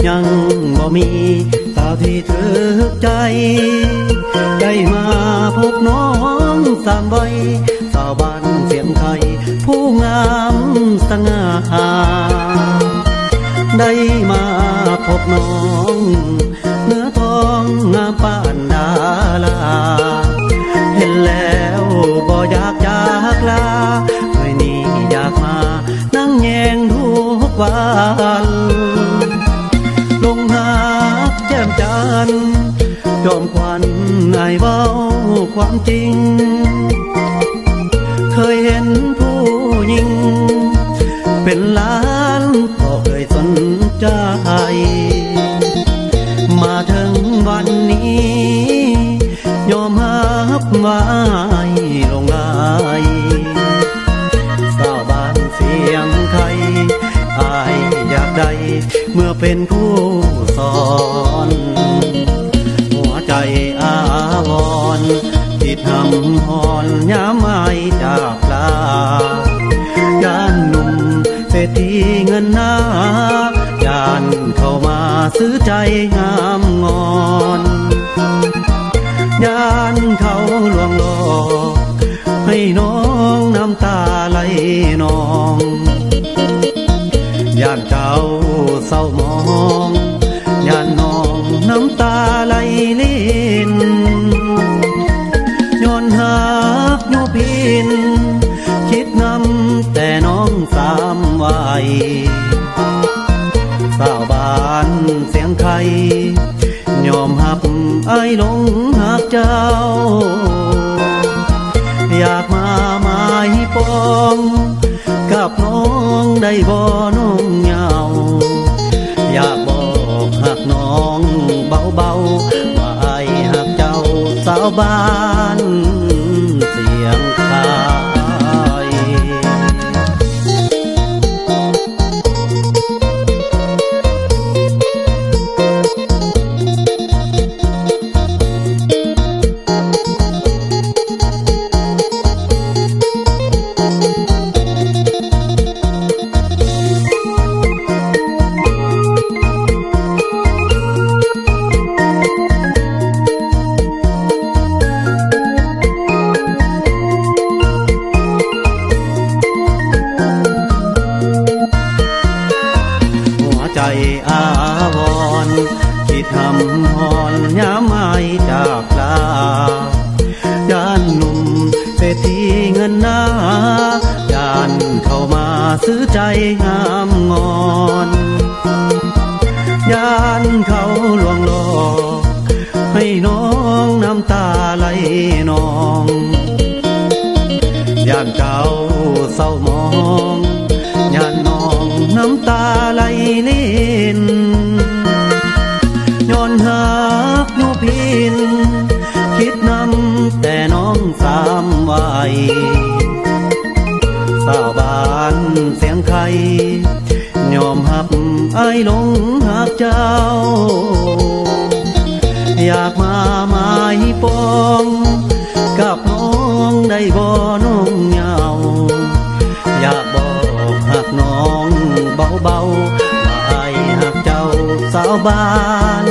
ยังบ่มีสาวที่ถึกใจได้มาพบน้องสามใบสาวบ้านเสียงไทยผู้งามสง่าได้มาพบน้องเนื้อทองงามปานดาราเห็นแล้วบ่อยากจากลาเคยนี้อยากมานั่งแยงทุกวันลงหาแจ่มจันทร์จอมควันไอ้เว้าความจริงเคยเห็นผู้หญิงเป็นล้านก็เคยสนใจมาถึงวันนี้ยอมรับว่าลงไหลสาวบ้านเสียงไทยอายอยากได้เมื่อเป็นคู่สอนหัวใจอาวรณ์ที่ทำหอนย้ำไม่จากลาย่านหนุ่มเศรษฐีเงินหน้าย่านเข้ามาซื้อใจงามงอนย่านเขาลวงหลอกให้น้องน้ำตาไหลนองย่านเจ้าเศร้ามองย่านน้องน้ำตาไหลลินย้อนหักโยพินคิดนำแต่น้องสามวัยสาวบ้านเสียงไทยยอมหับไอ้หลงหักเจ้าอยากมาหมายปองกับน้องได้บ่น้องเหงาอยากบอกหักน้องเบาๆว่าไอ้หักเจ้าสาวบ้านเสียงไทยใจอาวรณ์ที่ทำหอนย้ำไม่จากลาย่านหนุ่มเศรษฐีเงินหน้าย่านเข้ามาซื้อใจงามงอนย่านเขาลวงหลอกให้น้องน้ำตาไหลนองย่านเจ้าเศร้ามองย่านน้องน้ำตาไหลลินย้อนหักโยพินคิดนำแต่น้องสามวัยสาวบ้านเสียงไทยยอมหับไอ้หลงหักเจ้าอยากมาหมายปองกับน้องได้บ่น้องเหงาอยากบอกหักน้องเบาๆว่าไอ้หักเจ้าสาวบ้าน